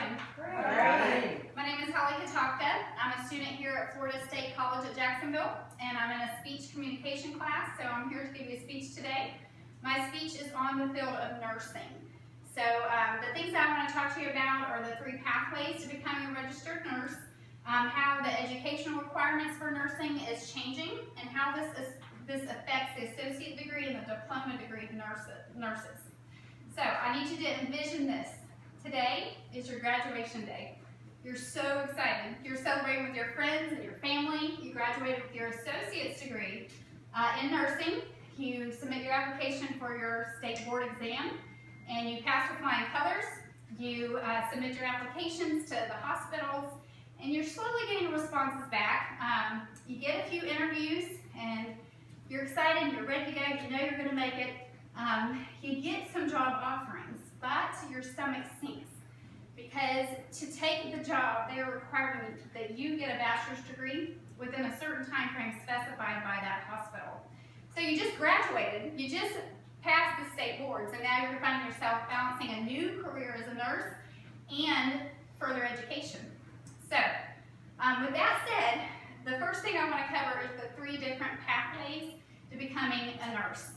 doing? Great. My name is Holly Kotopka. I'm a student here at Florida State College at Jacksonville, and I'm in a speech communication class, so I'm here to give you a speech today. My speech is on the field of nursing. So the things I want to talk to you about are the 3 pathways to becoming a registered nurse, how the educational requirements for nursing is changing, and how this affects the associate degree and the diploma degree nurses. So I need you to envision this. Today is your graduation day. You're so excited. You're celebrating with your friends and your family. You graduated with your associate's degree in nursing. You submit your application for your state board exam, and you pass with flying colors. You submit your applications to the hospitals, and you're slowly getting responses back. You get a few interviews, and you're excited. You're ready to go. You know you're going to make it. You get some job offerings, but your stomach sinks because to take the job, they are requiring that you get a bachelor's degree within a certain time frame specified by that hospital. So you just graduated, you just passed the state boards, and now you're finding yourself balancing a new career as a nurse and further education. So with that said, the first thing I want to cover is the 3 different pathways to becoming a nurse.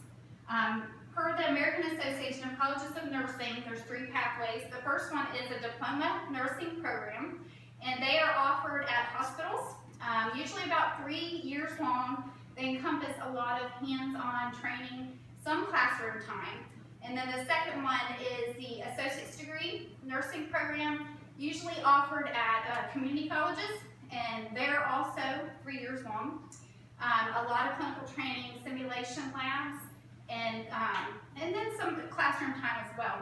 Per the American Association of Colleges of Nursing, there's 3 pathways. The first one is a diploma nursing program, and they are offered at hospitals, usually about 3 years long. They encompass a lot of hands-on training, some classroom time. And then the second one is the associate's degree nursing program, usually offered at community colleges, and they're also 3 years long. A lot of clinical training, simulation labs, and then some classroom time as well.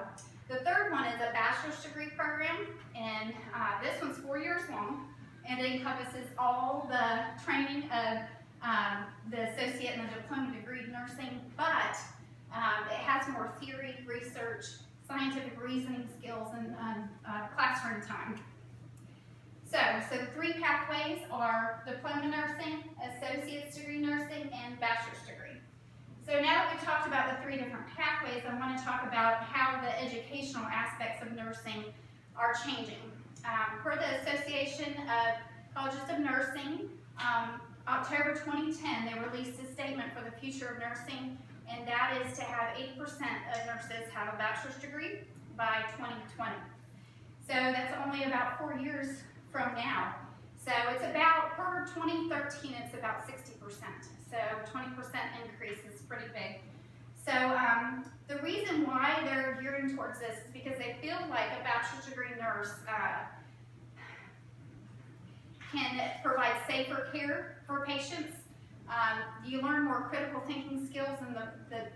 The third one is a bachelor's degree program, and this one's 4 years long, and it encompasses all the training of the associate and the diploma degree nursing, but it has more theory, research, scientific reasoning skills, and classroom time. So the 3 pathways are diploma nursing, associate's degree nursing, and bachelor's degree. So now that we've talked about the 3 different pathways, I want to talk about how the educational aspects of nursing are changing. Per the Association of Colleges of Nursing, October 2010, they released a statement for the future of nursing, and that is to have 80% of nurses have a bachelor's degree by 2020. So that's only about 4 years from now. So it's about, per 2013, it's about 60%. So 20% increase is pretty big. So the reason why they're gearing towards this is because they feel like a bachelor's degree nurse can provide safer care for patients. You learn more critical thinking skills in the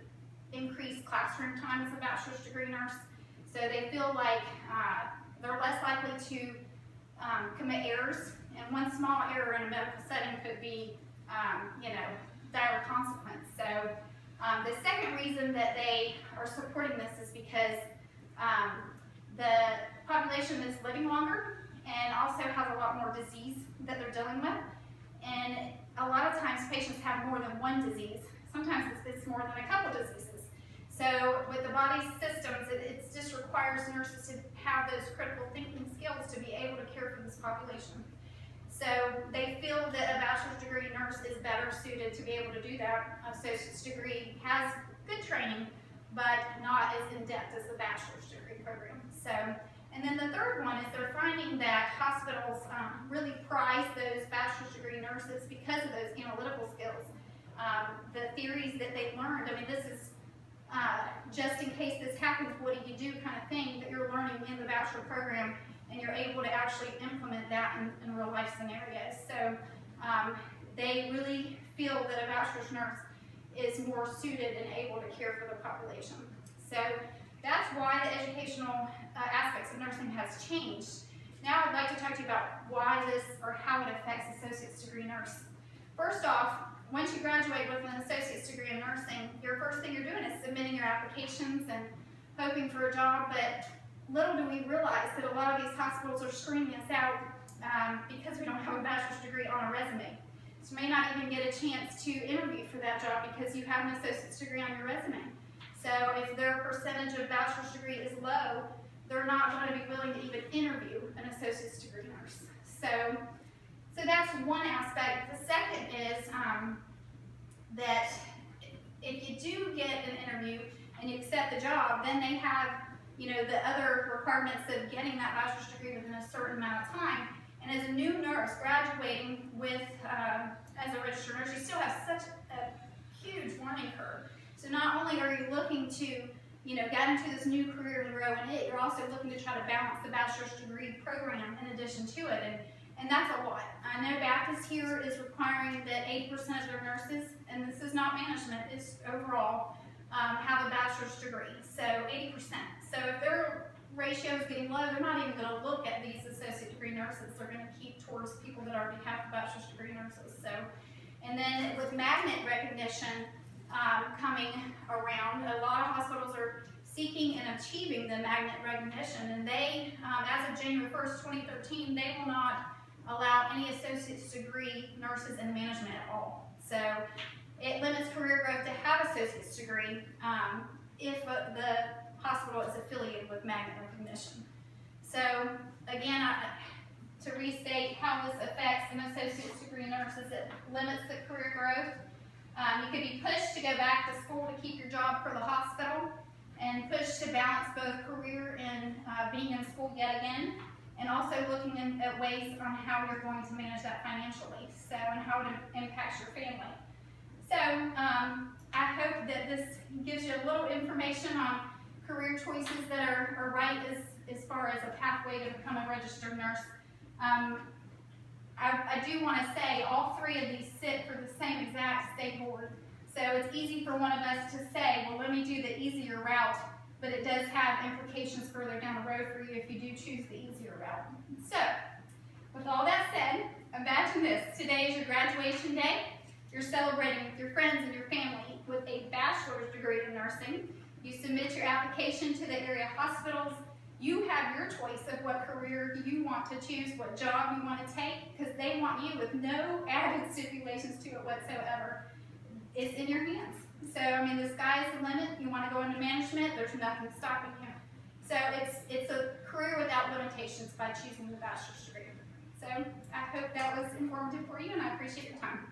increased classroom time as a bachelor's degree nurse. So they feel like they're less likely to commit errors, and one small error in a medical setting could be, dire consequence. So the second reason that they are supporting this is because the population is living longer and also has a lot more disease that they're dealing with. And a lot of times patients have more than one disease. Sometimes it's more than a couple diseases. So with the body's systems, it just requires nurses to have those critical thinking skills to be able to care for this population. So they feel that a bachelor's degree nurse is better suited to be able to do that. Associate's degree has good training, but not as in-depth as the bachelor's degree program. So, and then the third one is they're finding that hospitals really prize those bachelor's degree nurses because of those analytical skills. The theories that they learned, I mean, this is just in case this happens, what do you do kind of thing that you're learning in the bachelor program, and you're able to actually implement that in real life scenarios. So they really feel that a bachelor's nurse is more suited and able to care for the population. So that's why the educational aspects of nursing has changed. Now I'd like to talk to you about why this, or how it affects associate's degree nurse. First off, once you graduate with an associate's degree in nursing, your first thing you're doing is submitting your applications and hoping for a job, but little do we realize that a lot of these hospitals are screening us out because we don't have a bachelor's degree on a resume. So you may not even get a chance to interview for that job because you have an associate's degree on your resume. So if their percentage of bachelor's degree is low, they're not going to be willing to even interview associate's degree nurse. So that's one aspect. The second is that if you do get an interview and you accept the job, then they have, the other requirements of getting that bachelor's degree within a certain amount of time. And as a new nurse graduating with, as a registered nurse, you still have such a huge learning curve. So not only are you looking to, get into this new career and grow in it, you're also looking to try to balance the bachelor's degree program in addition to it. And that's a lot. I know Baptist here is requiring that 80% of their nurses, and this is not management, it's overall, have a bachelor's degree. So 80%. So if their ratio is getting low, they're not even going to look at these associate degree nurses. They're going to keep towards people that already have the bachelor's degree nurses. So, and then with magnet recognition coming around, a lot of hospitals are seeking and achieving the magnet recognition, and they, as of January 1st, 2013, they will not allow any associate's degree nurses in management at all. So it limits career growth to have associate's degree if the hospital is affiliated with magnet recognition. So again, to restate how this affects an associate's degree nurse is it limits the career growth. You could be pushed to go back to school to keep your job for the hospital, and pushed to balance both career and being in school yet again, and also looking at ways on how you're going to manage that financially, and how it impacts your family. So I hope that this gives you a little information on career choices that are right as far as a pathway to become a registered nurse. I do want to say all three of these sit for the same exact state board. So it's easy for one of us to say, well, let me do the easier route, but it does have implications further down the road for you if you do choose the easier route. So, with all that said, imagine this. Today is your graduation day. You're celebrating with your friends and your family with a bachelor's degree in nursing. You submit your application to the area hospitals. You have your choice of what career you want to choose, what job you want to take, because they want you with no added stipulations to it whatsoever. It's in your hands. So, the sky is the limit. You want to go into management, there's nothing stopping you. So it's a career without limitations by choosing the bachelor's degree. So I hope that was informative for you, and I appreciate your time.